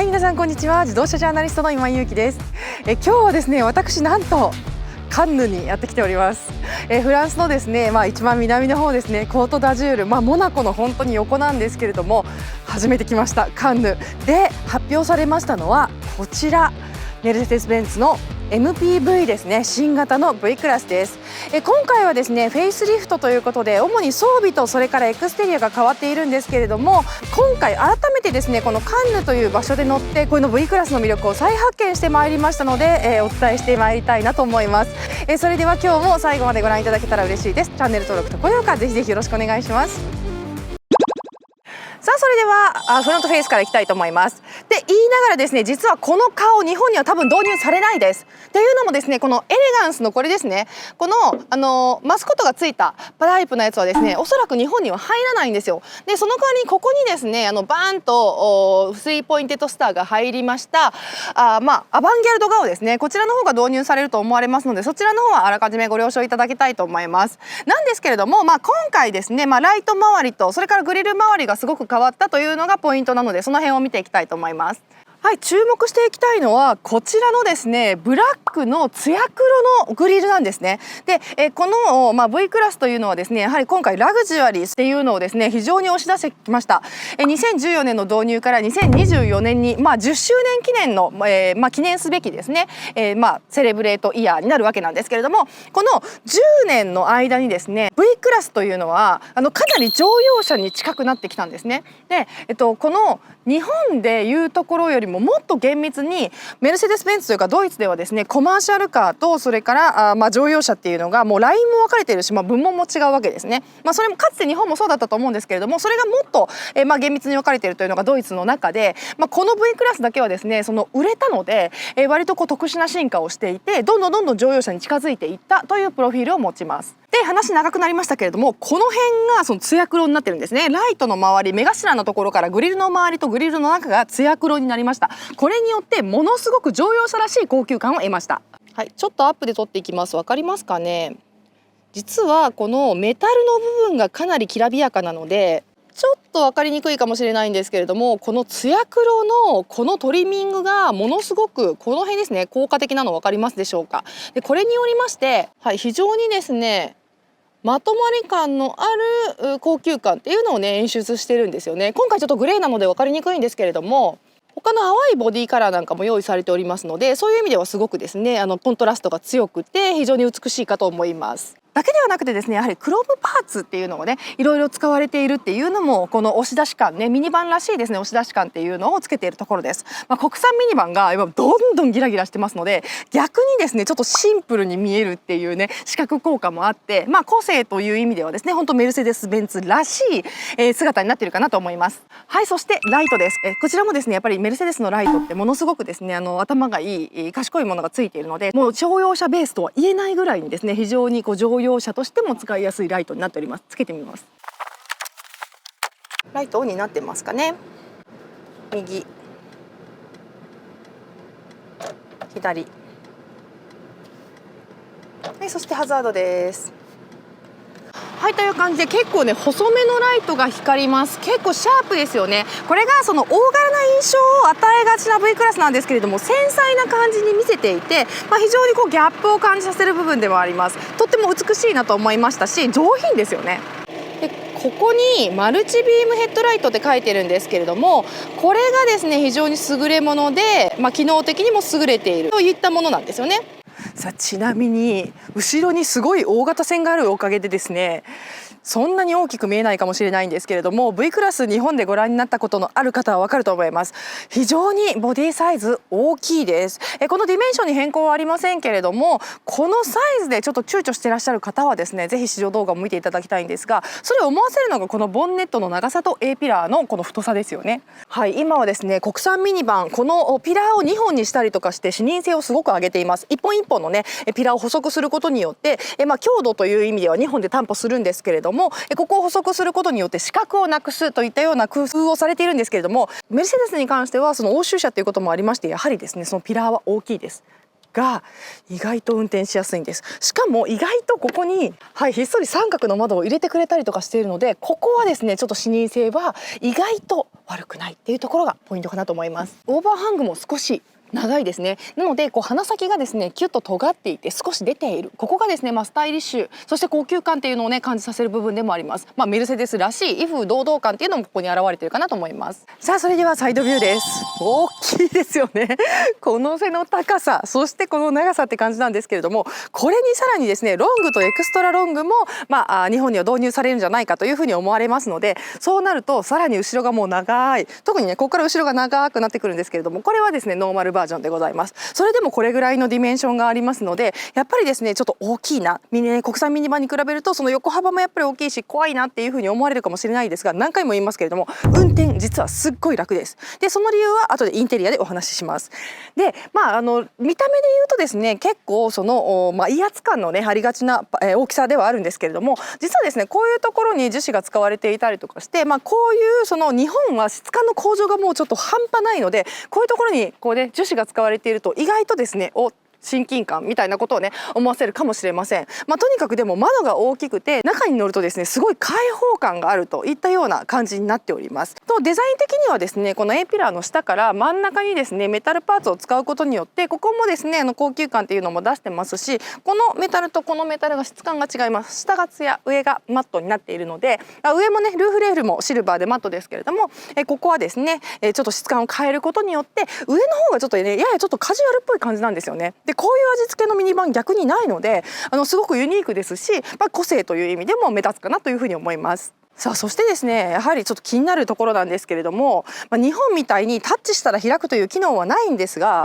はい、皆さんこんにちは。自動車ジャーナリストの今井優樹です。今日はですね、私なんとカンヌにやってきております。フランスのですね、一番南の方ですね、コートダジュール、モナコの本当に横なんですけれども、初めて来ましたカンヌで発表されましたのはこちら、メルセデス・ベンツの MPV ですね、新型の V クラスです。今回はですねフェイスリフトということで、主に装備とそれからエクステリアが変わっているんですけれども、今回改めてですねこのカンヌという場所で乗ってこの V クラスの魅力を再発見してまいりましたので、お伝えしてまいりたいなと思います。それでは今日も最後までご覧いただけたら嬉しいです。チャンネル登録と高評価ぜひぜひよろしくお願いします。さあ、それではフロントフェイスからいきたいと思います。で言いながらですね、実はこの顔日本には多分導入されないです。っていうのもですね、このエレガンスのこれですね、このマスコットがついたタイプのやつはですね、おそらく日本には入らないんですよ。でその代わりにここにですねバーンと3ポインテッドスターが入りましたアバンギャルド顔ですね、こちらの方が導入されると思われますので、そちらの方はあらかじめご了承いただきたいと思います。なんですけれども、今回ですね、ライト周りとそれからグリル周りがすごく変わったというのがポイントなので、その辺を見ていきたいと思います。はい、注目していきたいのはこちらのですねブラックのツヤ黒のグリルなんですね。でこの、V クラスというのはですね、やはり今回ラグジュアリーっていうのをですね非常に押し出してきました。2014年の導入から2024年に、10周年記念の、記念すべきですね、セレブレートイヤーになるわけなんですけれども、この10年の間にですね V クラスというのはかなり乗用車に近くなってきたんですね。で、この日本でいうところよりももっと厳密にメルセデス・ベンツというかドイツではですねコマーシャルカーとそれから乗用車っていうのがもうラインも分かれているし、部門も違うわけですね。それもかつて日本もそうだったと思うんですけれども、それがもっと、厳密に分かれているというのがドイツの中で、この V クラスだけはですね売れたので、割と特殊な進化をしていて、どんどん乗用車に近づいていったというプロフィールを持ちます。で話長くなりましたけれども、この辺がそのツヤ黒になってるんですね。ライトの周り、目頭のところからグリルの周りとグリルの中がツヤ黒になりました。これによってものすごく乗用車らしい高級感を得ました。はい、ちょっとアップで撮っていきます。わかりますかね。実はこのメタルの部分がかなりきらびやかなのでちょっと分かりにくいかもしれないんですけれども、このツヤ黒のこのトリミングがものすごくこの辺ですね効果的なの分かりますでしょうか。でこれによりまして、非常にですねまとまり感のある高級感っていうのをね演出してるんですよね。今回ちょっとグレーなので分かりにくいんですけれども、他の淡いボディカラーなんかも用意されておりますので、そういう意味ではすごくですねコントラストが強くて非常に美しいかと思います。だけではなくてですね、やはりクロムパーツっていうのをねいろいろ使われているっていうのも、この押し出し感ね、ミニバンらしいですね押し出し感っていうのをつけているところです。国産ミニバンが今どんどんギラギラしてますので、逆にですねちょっとシンプルに見えるっていうね視覚効果もあって、個性という意味ではですね本当メルセデス・ベンツらしい、姿になっているかなと思います。はい、そしてライトです。こちらもですねやっぱりメルセデスのライトってものすごくですね頭がいい賢いものがついているので、もう乗用車ベースとは言えないぐらいにですね非常に乗用車としても使いやすいライトになっております。つけてみます。ライトオンになってますかね。右、左、はい、そしてハザードです。はい、という感じで結構ね細めのライトが光ります。結構シャープですよね。これがその大柄な印象を与えがちな V クラスなんですけれども、繊細な感じに見せていて、非常にギャップを感じさせる部分でもあります。とっても美しいなと思いましたし、上品ですよね。でここにマルチビームヘッドライトって書いてるんですけれども、これがですね非常に優れもので、機能的にも優れているといったものなんですよね。さあ、ちなみに後ろにすごい大型船があるおかげでですねそんなに大きく見えないかもしれないんですけれども、 V クラス日本でご覧になったことのある方はわかると思います。非常にボディサイズ大きいです。このディメンションに変更はありませんけれども、このサイズでちょっと躊躇していらっしゃる方はですねぜひ試乗動画を見ていただきたいんですが、それを思わせるのがこのボンネットの長さと A ピラーのこの太さですよね。はい、今はですね国産ミニバンこのピラーを2本にしたりとかして視認性をすごく上げています。一本一本のねピラーを細くすることによって強度という意味では2本で担保するんですけれども、ここを細くすることによって視覚をなくすといったような工夫をされているんですけれども、メルセデスに関してはその欧州車ということもありまして、やはりですねそのピラーは大きいです。が意外と運転しやすいんです。しかも意外とここに、ひっそり三角の窓を入れてくれたりとかしているので、ここはですねちょっと視認性は意外と悪くないっていうところがポイントかなと思います。オーバーハングも少し長いですね。なので鼻先がですねキュッと尖っていて少し出ている、ここがですねスタイリッシュ、そして高級感っていうのをね感じさせる部分でもあります。メルセデスらしい威風堂々感っていうのもここに現れているかなと思います。さあそれではサイドビューです。大きいですよねこの背の高さ、そしてこの長さって感じなんですけれども、これにさらにですねロングとエクストラロングも日本には導入されるんじゃないかというふうに思われますので、そうなるとさらに後ろがもう長い、特にねここから後ろが長くなってくるんですけれども、これはですねノーマルバージョンでございます。それでもこれぐらいのディメンションがありますので、やっぱりですねちょっと大きいな、国産ミニバンに比べるとその横幅もやっぱり大きいし怖いなっていうふうに思われるかもしれないですが、何回も言いますけれども運転実はすっごい楽です。でその理由は後でインテリアでお話しします。で見た目で言うとですね結構その、威圧感のねありがちな、大きさではあるんですけれども、実はですねこういうところに樹脂が使われていたりとかして、こういうその日本は質感の向上がもうちょっと半端ないので、こういうところにこうね樹脂が使われていると意外とですね親近感みたいなことをね思わせるかもしれません。とにかくでも窓が大きくて中に乗るとですねすごい開放感があるといったような感じになっております。とデザイン的にはですねこの A ピラーの下から真ん中にですねメタルパーツを使うことによって、ここもですね高級感っていうのも出してますし、このメタルとこのメタルが質感が違います。下がツヤ、上がマットになっているので、上もねルーフレールもシルバーでマットですけれども、ここはですねちょっと質感を変えることによって上の方がちょっとねややちょっとカジュアルっぽい感じなんですよね。でこういう味付けのミニバン逆にないので、すごくユニークですし、個性という意味でも目立つかなというふうに思います。さあそしてですねやはりちょっと気になるところなんですけれども、日本みたいにタッチしたら開くという機能はないんですが、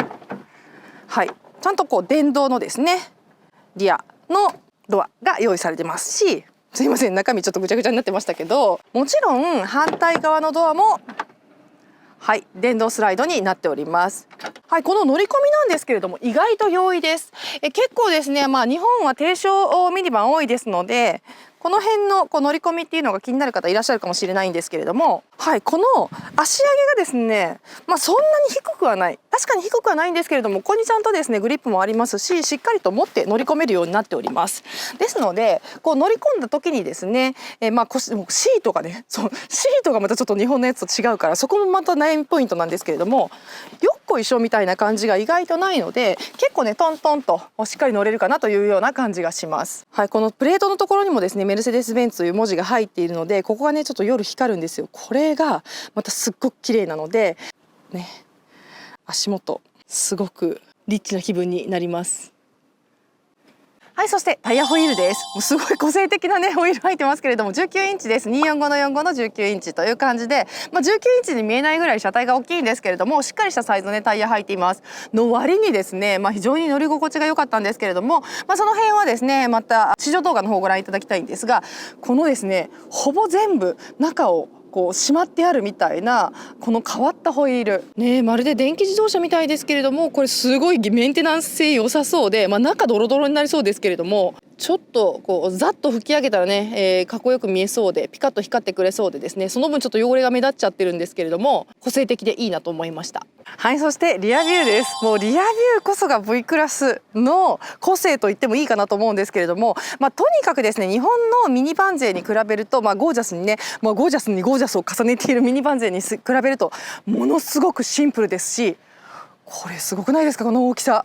ちゃんとこう電動のですねリアのドアが用意されてますし、すいません中身ちょっとぐちゃぐちゃになってましたけど、もちろん反対側のドアも電動スライドになっております。この乗り込みなんですけれども意外と容易です。結構ですね、日本は低床ミニバン多いですので、この辺の乗り込みっていうのが気になる方いらっしゃるかもしれないんですけれども、この足上げがですね、そんなに低くはない、確かに低くはないんですけれども、ここにちゃんとですねグリップもありますし、しっかりと持って乗り込めるようになっております。ですので乗り込んだ時にですね、シートがね、シートがまたちょっと日本のやつと違うから、そこもまた悩みポイントなんですけれども、よっこいしょみたいな感じが意外とないので、結構ねトントンとしっかり乗れるかなというような感じがします。このプレートのところにもですねメルセデス・ベンツという文字が入っているので、ここがねちょっと夜光るんですよ。これがまたすっごく綺麗なのでね、足元すごくリッチな気分になります。そしてタイヤホイールです。もうすごい個性的なねホイール入ってますけれども、19インチです。245の45の19インチという感じで、19インチに見えないぐらい車体が大きいんですけれども、しっかりしたサイズのねタイヤ入っていますの割にですね、非常に乗り心地が良かったんですけれども、その辺はですねまた試乗動画の方をご覧いただきたいんですが、このですねほぼ全部中をしまってあるみたいなこの変わったホイールね、まるで電気自動車みたいですけれども、これすごいメンテナンス性良さそうで、中ドロドロになりそうですけれども、ちょっとざっと拭き上げたらね、かっこよく見えそうでピカッと光ってくれそうでですね、その分ちょっと汚れが目立っちゃってるんですけれども個性的でいいなと思いました。そしてリアビューです。もうリアビューこそが V クラスの個性と言ってもいいかなと思うんですけれども、とにかくですね日本のミニバン勢に比べると、ゴージャスにね、ゴージャスにゴージャスを重ねているミニバン勢に比べるとものすごくシンプルですし、これすごくないですか、この大きさ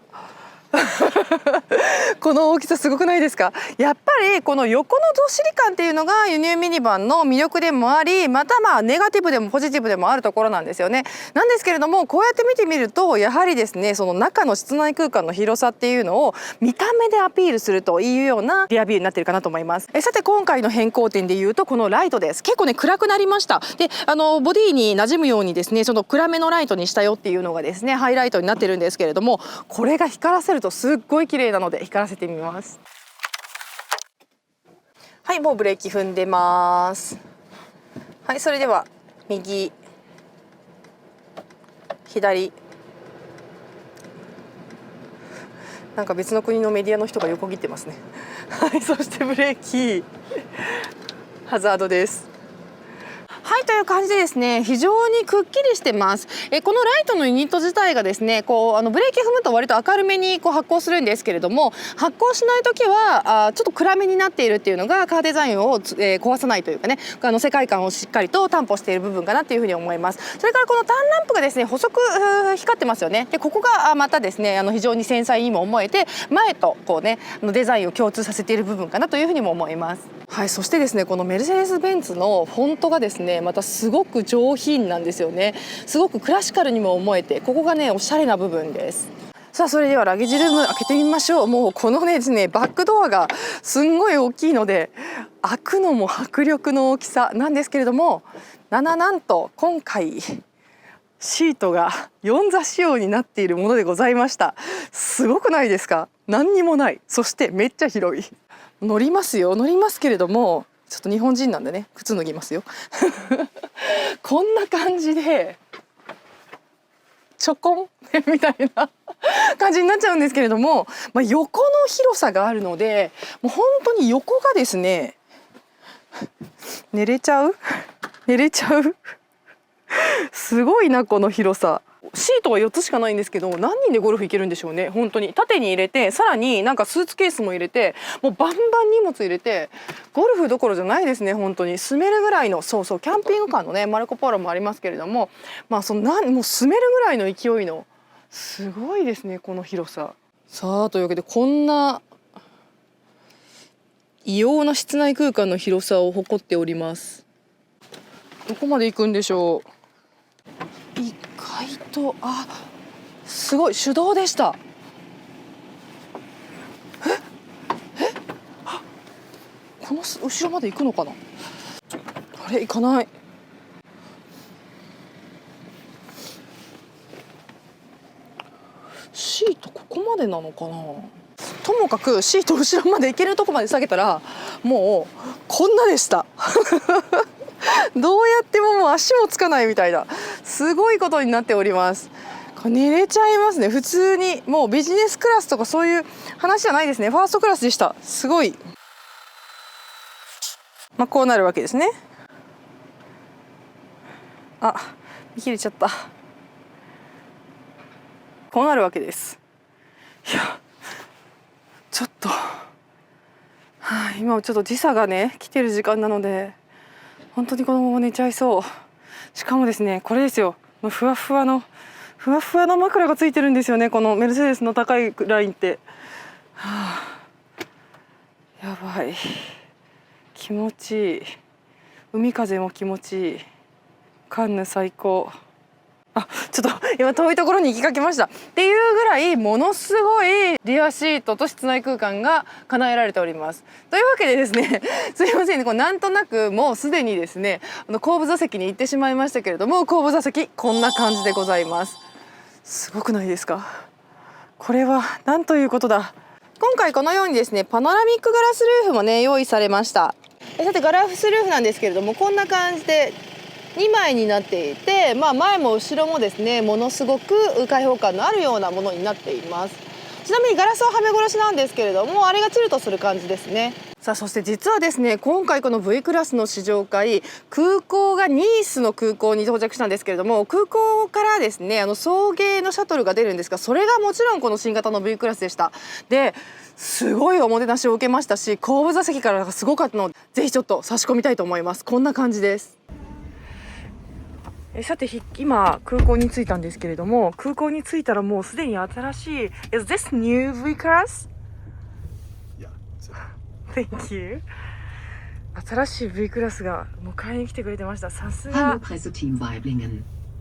この大きさすごくないですか。やっぱりこの横のどっしり感っていうのが輸入ミニバンの魅力でもあり、またネガティブでもポジティブでもあるところなんですよね。なんですけれども、こうやって見てみるとやはりですねその中の室内空間の広さっていうのを見た目でアピールするというようなリアビューになっているかなと思います。さて今回の変更点でいうとこのライトです。結構ね暗くなりました。でボディに馴染むようにですねその暗めのライトにしたよっていうのがですねハイライトになってるんですけれども、これが光らせるとすっごい綺麗なので光らせてみます。もうブレーキ踏んでます。それでは右左、なんか別の国のメディアの人が横切ってますねそしてブレーキハザードです。はい、という感じでですね、非常にくっきりしてます。このライトのユニット自体がですね、ブレーキ踏むと割と明るめに発光するんですけれども、発光しない時はちょっと暗めになっているっていうのがカーデザインを、壊さないというかね、世界観をしっかりと担保している部分かなっていうふうに思います。それからこのターンランプがですね、細く光ってますよね。でここがまたですね、非常に繊細にも思えて、前とデザインを共通させている部分かなというふうにも思います。はい、そしてですね、このメルセデス・ベンツのフォントがですね、またすごく上品なんですよね。すごくクラシカルにも思えて、ここがねおしゃれな部分です。さあ、それではラゲージルーム開けてみましょう。もうこのねですね、バックドアがすんごい大きいので、開くのも迫力の大きさなんですけれども、なんと今回シートが4座仕様になっているものでございました。すごくないですか？何にもない。そしてめっちゃ広い。乗りますけれども、ちょっと日本人なんでね、靴脱ぎますよこんな感じでちょこんみたいな感じになっちゃうんですけれども、横の広さがあるので、もう本当に横がですね、寝れちゃうすごいな、この広さ。シートは4つしかないんですけど、何人でゴルフ行けるんでしょうね。本当に縦に入れて、さらになんかスーツケースも入れて、もうバンバン荷物入れて、ゴルフどころじゃないですね。本当に住めるぐらいの、そうそう、キャンピングカーのねマルコ・ポーロもありますけれども、もう住めるぐらいの勢いの、すごいですね、この広さ。さあ、というわけでこんな異様な室内空間の広さを誇っております。どこまで行くんでしょう。意外と、すごい手動でした。この後ろまで行くのかな。あれ、行かない。シートここまでなのかな。ともかくシート後ろまで行けるとこまで下げたら、もうこんなでしたどうやってももう足もつかないみたいな、すごいことになっております。寝れちゃいますね、普通に。もうビジネスクラスとかそういう話じゃないですね。ファーストクラスでした。すごい。こうなるわけですね。見切れちゃった。こうなるわけです。いや、ちょっと、今ちょっと時差がね来てる時間なので、本当にこのまま寝ちゃいそう。しかもですね、これですよ、ふわふわの枕がついてるんですよね、このメルセデスの高いラインって。やばい、気持ちいい。海風も気持ちいい。カンヌ最高。ちょっと今遠いところに行きかけましたっていうぐらい、ものすごいリアシートと室内空間が叶えられております。というわけでですねすいませんね、なんとなくもうすでにですね後部座席に行ってしまいましたけれども、後部座席こんな感じでございます。すごくないですか？これはなんということだ。今回このようにですね、パノラミックガラスルーフもね用意されました。さて、ガラスルーフなんですけれども、こんな感じで2枚になっていて、前も後ろもですね、ものすごく開放感のあるようなものになっています。ちなみにガラスははめ殺しなんですけれども、あれがチルトする感じですね。さあ、そして実はですね、今回この V クラスの試乗会、空港がニースの空港に到着したんですけれども、空港からですね送迎のシャトルが出るんですが、それがもちろんこの新型の V クラスでした。ですごいおもてなしを受けましたし、後部座席からがすごかったので、ぜひちょっと差し込みたいと思います。こんな感じです。さて、今空港に着いたんですけれども、空港に着いたらもうすでに新しい Is this new V class? Yeah. Thank you. 新しい V クラスが迎えに来てくれてました。さすが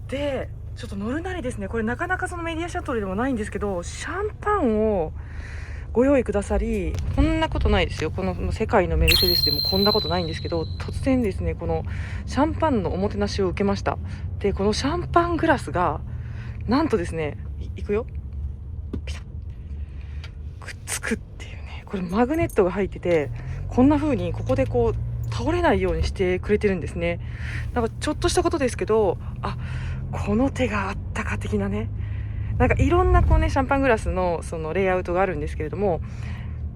で、ちょっと乗るなりですね、これなかなかそのメディアシャトルでもないんですけど、シャンパンをご用意くださり、こんなことないですよ、この世界のメルセデスでもこんなことないんですけど、突然ですねこのシャンパンのおもてなしを受けました。で、このシャンパングラスがなんとですね、いくよ、ピタッくっつくっていうね、これマグネットが入ってて、こんな風にここでこう倒れないようにしてくれてるんですね。なんかちょっとしたことですけど、この手があったか的なね、なんかいろんなこうねシャンパングラスのそのレイアウトがあるんですけれども、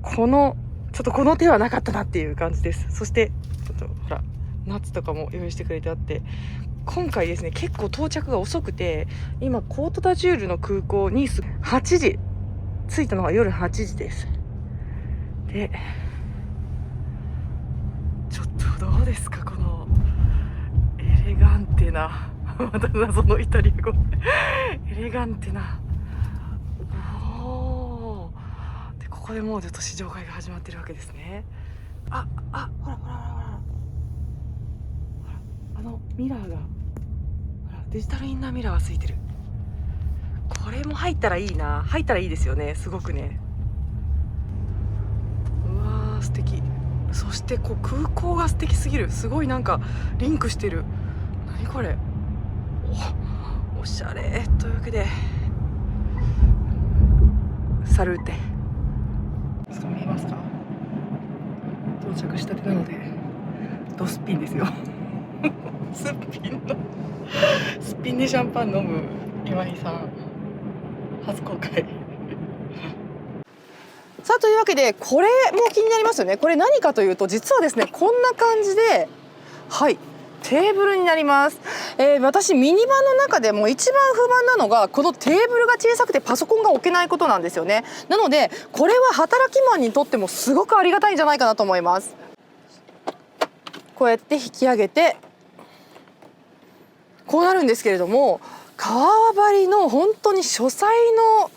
ちょっとこの手はなかったなっていう感じです。そしてちょっとほらナッツとかも用意してくれてあって、今回ですね結構到着が遅くて、今コートダジュールの空港に8時着いたのが夜8時です。でちょっとどうですか、このエレガンテなまた謎のイタリア語エレガンテな、おーで、ここでもうちょっと試乗会が始まってるわけですね。ほらほらほらほら、ミラーが、ほらデジタルインナーミラーがついてる。これも入ったらいいな。入ったらいいですよね、すごくね。うわー素敵。そしてこう空港が素敵すぎる。すごいなんかリンクしてる。何これ、おしゃれ。というわけでサルーテ見えますか。到着したてなのでドスピンですよすっぴんでシャンパン飲む今井さん初公開さあ、というわけでこれも気になりますよね。これ何かというと、実はですねこんな感じで、はいテーブルになります。私ミニバンの中でも一番不満なのが、このテーブルが小さくてパソコンが置けないことなんですよね。なのでこれは働きマンにとってもすごくありがたいんじゃないかなと思います。こうやって引き上げてこうなるんですけれども、革張りの本当に書斎の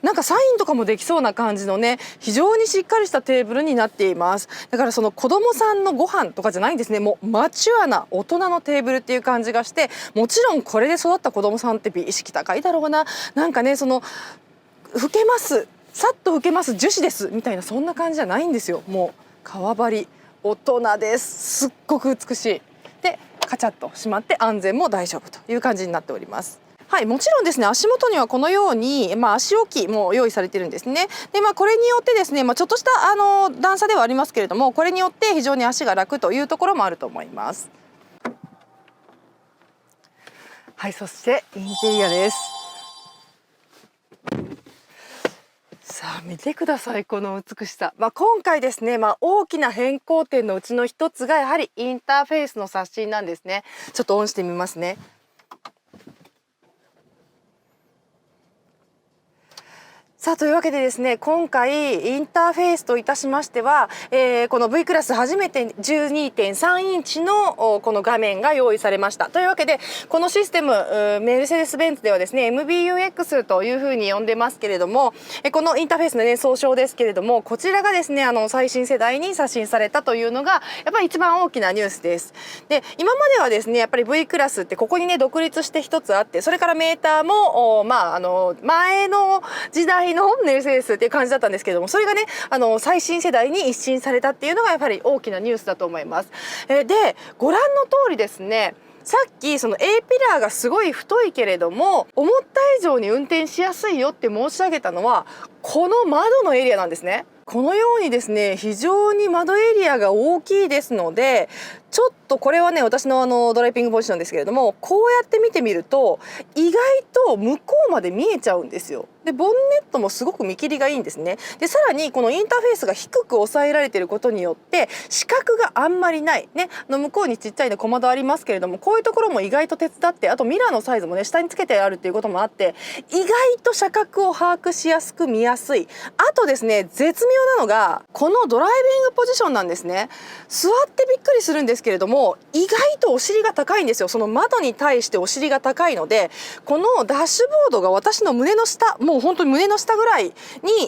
なんかサインとかもできそうな感じのね、非常にしっかりしたテーブルになっています。だからその子供さんのご飯とかじゃないんですね。もうマチュアな大人のテーブルっていう感じがして、もちろんこれで育った子供さんって美意識高いだろうな。なんかね、その老けます、さっと老けます樹脂ですみたいな、そんな感じじゃないんですよ。もう革張り大人です。すっごく美しい。でカチャッと閉まって安全も大丈夫という感じになっております。はい、もちろんですね足元にはこのように、足置きも用意されてるんですね。でこれによってですね、ちょっとした段差ではありますけれども、これによって非常に足が楽というところもあると思います。はい、そしてインテリアです。さあ見てください、この美しさ。今回ですね、大きな変更点のうちの一つがやはりインターフェースの刷新なんですね。ちょっとオンしてみますね。さあ、というわけでですね、今回インターフェースといたしましては、この V クラス初めて 12.3 インチのこの画面が用意されました。というわけでこのシステム、メルセデス・ベンツではですね MBUX というふうに呼んでますけれども、このインターフェースのね総称ですけれども、こちらがですね最新世代に刷新されたというのがやっぱり一番大きなニュースです。で今まではですねやっぱり V クラスってここにね独立して一つあって、それからメーターも前の時代のメルセデスっていう感じだったんですけれども、それがね最新世代に一新されたっていうのがやっぱり大きなニュースだと思います。でご覧の通りですね、さっきその A ピラーがすごい太いけれども思った以上に運転しやすいよって申し上げたのはこの窓のエリアなんですね。このようにですね非常に窓エリアが大きいですので、ちょっとこれはね私のドライビングポジションですけれども、こうやって見てみると意外と向こうまで見えちゃうんですよ。でボンネットもすごく見切りがいいんですね。でさらにこのインターフェースが低く抑えられていることによって死角があんまりないね。向こうにちっちゃいね小窓ありますけれども、こういうところも意外と手伝って、あとミラーのサイズもね下につけてあるっていうこともあって、意外と車角を把握しやすく見やすい。あとですね絶妙なのがこのドライビングポジションなんですね。座ってびっくりするんですけれども意外とお尻が高いんですよ。その窓に対してお尻が高いので、このダッシュボードが私の胸の下、もう本当に胸の下ぐらいに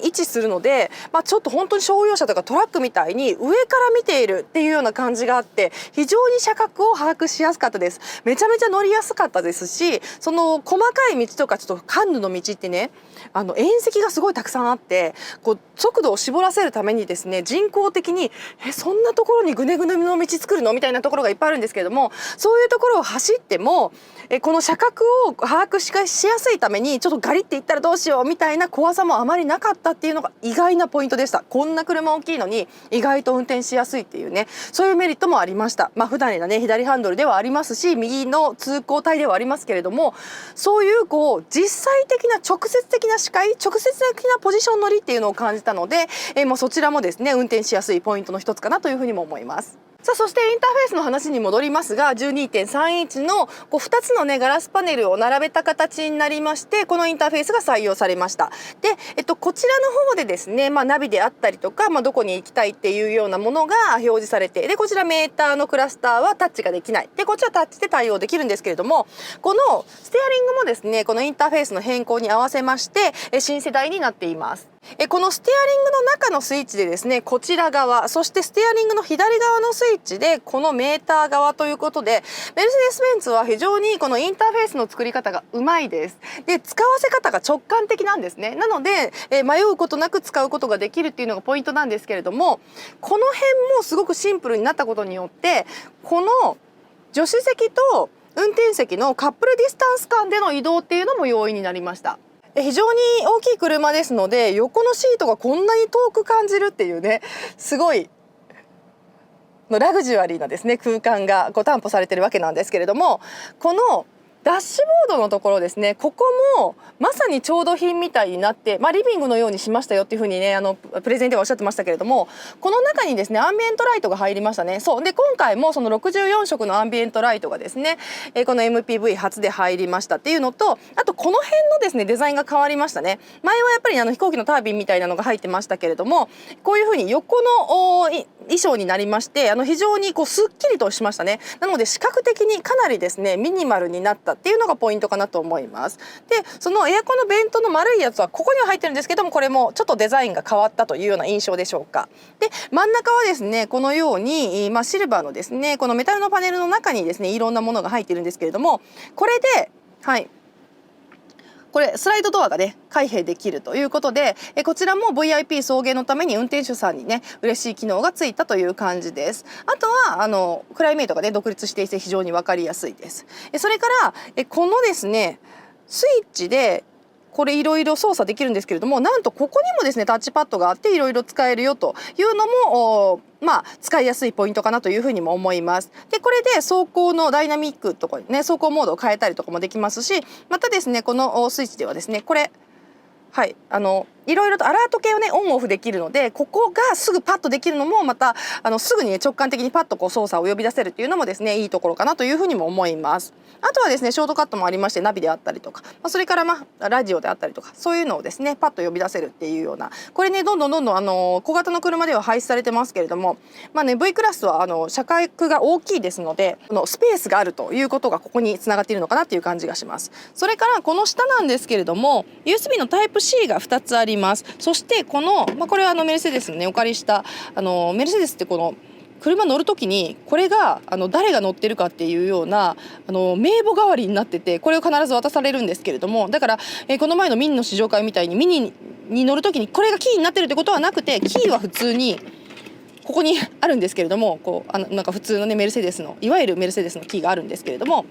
位置するので、ちょっと本当に商用車とかトラックみたいに上から見ているっていうような感じがあって、非常に車角を把握しやすかったです。めちゃめちゃ乗りやすかったですし、その細かい道とかちょっとカンヌの道ってね縁石がすごいたくさんあって、こう速度を絞らせるためにですね人工的にそんなところにぐねぐねの道作るのみたいなところがいっぱいあるんですけれども、そういうところを走ってもこの車角を把握しやすいためにちょっとガリっていったらどうしようみたいな怖さもあまりなかったっていうのが意外なポイントでした。こんな車大きいのに意外と運転しやすいっていうね、そういうメリットもありました。普段のね左ハンドルではありますし、右の通行帯ではありますけれども、そういう実際的な直接的な視界、直接的なポジション乗りっていうのを感じたので、そちらもですね運転しやすいポイントの一つかなというふうにも思います。さあそしてインターフェースの話に戻りますが、 12.3 インチの2つのねガラスパネルを並べた形になりまして、このインターフェースが採用されました。で、こちらの方でですね、ナビであったりとか、どこに行きたいっていうようなものが表示されて、でこちらメーターのクラスターはタッチができない、でこっちはタッチで対応できるんですけれども、このステアリングもですね、このインターフェースの変更に合わせまして新世代になっています。このステアリングの中のスイッチでですね、こちら側、そしてステアリングの左側のスイッチでこのメーター側ということで、メルセデス・ベンツは非常にこのインターフェースの作り方がうまいです。で使わせ方が直感的なんですね。なので、迷うことなく使うことができるっていうのがポイントなんですけれども、この辺もすごくシンプルになったことによって、この助手席と運転席のカップルディスタンス間での移動っていうのも容易になりました。非常に大きい車ですので、横のシートがこんなに遠く感じるっていうね、すごいラグジュアリーなですね空間が担保されてるわけなんですけれども、このダッシュボードのところですね、ここもまさに調度品みたいになって、リビングのようにしましたよっていうふうにね、プレゼンではおっしゃってましたけれども、この中にですねアンビエントライトが入りましたね。そうで、今回もその64色のアンビエントライトがですね、この MPV 初で入りましたっていうのと、あとこの辺のですねデザインが変わりましたね。前はやっぱり飛行機のタービンみたいなのが入ってましたけれども、こういうふうに横の衣装になりまして、非常にすっきりとしましたね。なので視覚的にかなりですねミニマルになったっていうのがポイントかなと思います。でそのエアコンのベントの丸いやつはここには入ってるんですけども、これもちょっとデザインが変わったというような印象でしょうか。で真ん中はですねこのように、シルバーのですねこのメタルのパネルの中にですねいろんなものが入っているんですけれども、これでこれスライドドアがね開閉できるということで、こちらも VIP 送迎のために運転手さんにね嬉しい機能がついたという感じです。あとはクライメートがね独立していて非常に分かりやすいです。それからこのですねスイッチでこれいろいろ操作できるんですけれども、なんとここにもですねタッチパッドがあっていろいろ使えるよというのも使いやすいポイントかなというふうにも思います。でこれで走行のダイナミックとかね走行モードを変えたりとかもできますし、またですねこのスイッチではですねこれいろいろとアラート系をねオンオフできるので、ここがすぐパッとできるのもまたすぐにね直感的にパッと操作を呼び出せるっていうのもですねいいところかなというふうにも思います。あとはですねショートカットもありまして、ナビであったりとか、それからラジオであったりとか、そういうのをですねパッと呼び出せるっていうような、これねどんどん小型の車では廃止されてますけれども、V クラスは車格が大きいですのでスペースがあるということがここにつながっているのかなっていう感じがします。それからこの下なんですけれども USB のタイプ C が2つあります。そしてこの、これはメルセデスのねお借りしたメルセデスってこの車乗る時にこれが誰が乗ってるかっていうような名簿代わりになってて、これを必ず渡されるんですけれども、だから、この前のミニの試乗会みたいにミニに乗る時にこれがキーになってるってことはなくて、キーは普通にここにあるんですけれども、なんか普通のねメルセデスのいわゆるメルセデスのキーがあるんですけれども、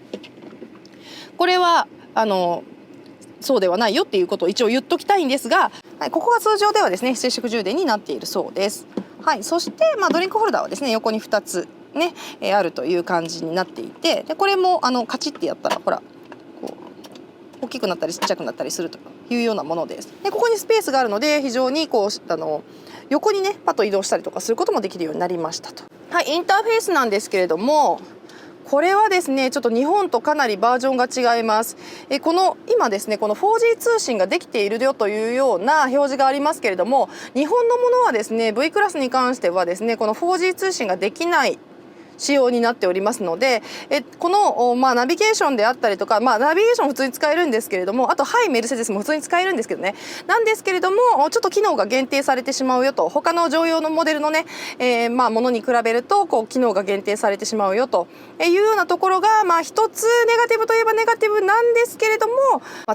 これはそうではないよっていうことを一応言っときたいんですが、ここが通常ではですね接触充電になっているそうです。そして、ドリンクホルダーはですね横に2つね、あるという感じになっていて、でこれもカチッてやったらほらこう大きくなったりちっちゃくなったりするというようなものです。でここにスペースがあるので非常に横にねパッと移動したりとかすることもできるようになりましたと。インターフェースなんですけれども、これはですねちょっと日本とかなりバージョンが違います。今ですねこの 4G 通信ができているよというような表示がありますけれども、日本のものはですね V クラスに関してはですねこの 4G 通信ができない仕様になっておりますので、この、ナビゲーションであったりとか、ナビゲーション普通に使えるんですけれども、あとメルセデスも普通に使えるんですけどね、なんですけれどもちょっと機能が限定されてしまうよと、他の常用のモデルのね、ものに比べると機能が限定されてしまうよというようなところが一つネガティブといえばネガティブなんですけれども、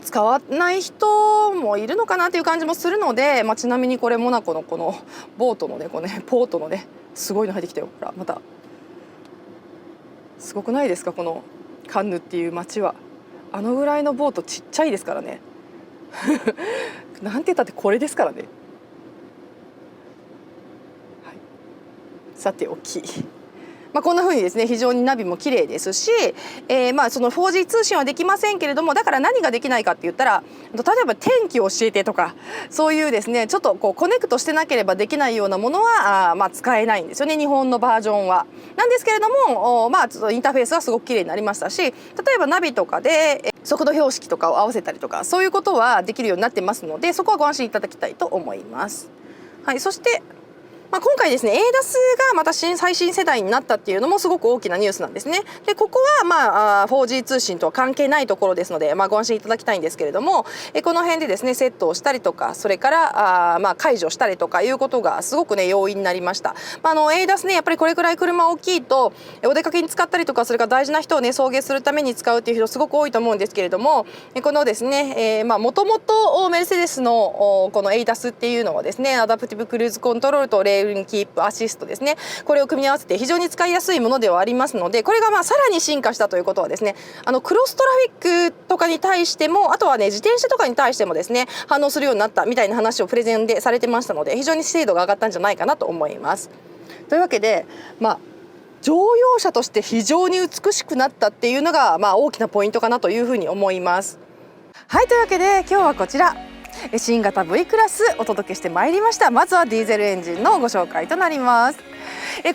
使わない人もいるのかなという感じもするので、ちなみにこれモナコのこのボートのねポートのねすごいの入ってきたよ。ほらまたすごくないですか、このカンヌっていう街は。ぐらいのボートちっちゃいですからねなんて言ったってこれですからね。さておきこんな風にですね非常にナビも綺麗ですし、その 4G 通信はできませんけれども、だから何ができないかって言ったら、例えば天気を教えてとか、そういうですねちょっとこうコネクトしてなければできないようなものは使えないんですよね、日本のバージョンは。なんですけれどもちょっとインターフェースはすごく綺麗になりましたし、例えばナビとかで速度標識とかを合わせたりとか、そういうことはできるようになってますので、そこはご安心いただきたいと思います。はい、そして今回ですね ADAS がまた最新世代になったっていうのもすごく大きなニュースなんですね。でここは4G 通信とは関係ないところですので、ご安心いただきたいんですけれども、この辺でですねセットをしたりとか、それから解除したりとかいうことがすごくね容易になりました。ADAS ねやっぱりこれくらい車大きいとお出かけに使ったりとか、それから大事な人をね送迎するために使うっていう人すごく多いと思うんですけれども、このですねもともとメルセデスのこの ADAS っていうのはですねアダプティブクルーズコントロールとレールキープアシストですね、これを組み合わせて非常に使いやすいものではありますので、これがさらに進化したということはですねクロストラフィックとかに対しても、あとはね自転車とかに対してもですね反応するようになったみたいな話をプレゼンでされてましたので、非常に精度が上がったんじゃないかなと思います。というわけで乗用車として非常に美しくなったっていうのが大きなポイントかなというふうに思います。はい、というわけで今日はこちら新型 V クラスお届けしてまいりました。まずはディーゼルエンジンのご紹介となります。こ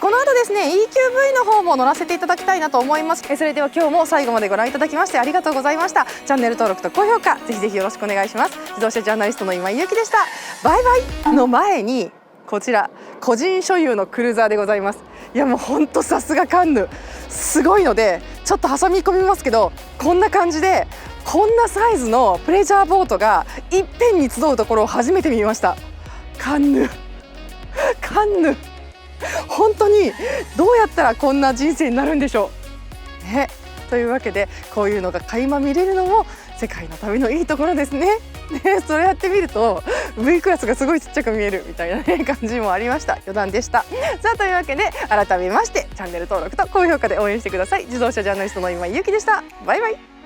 の後ですね EQV の方も乗らせていただきたいなと思います。それでは今日も最後までご覧いただきましてありがとうございました。チャンネル登録と高評価ぜひぜひよろしくお願いします。自動車ジャーナリストの今井ゆきでした。バイバイの前にこちら個人所有のクルーザーでございます。いやもうほんとさすがカンヌすごいので、ちょっと挟み込みますけど、こんな感じでこんなサイズのプレジャーボートがいっぺんに集うところを初めて見ました。カンヌ本当にどうやったらこんな人生になるんでしょうね。というわけでこういうのが垣間見れるのも世界の旅のいいところですね。それやってみると V クラスがすごいちっちゃく見えるみたいな、感じもありました。余談でした。さあというわけで改めましてチャンネル登録と高評価で応援してください。自動車ジャーナリストの今井ゆきでした。バイバイ。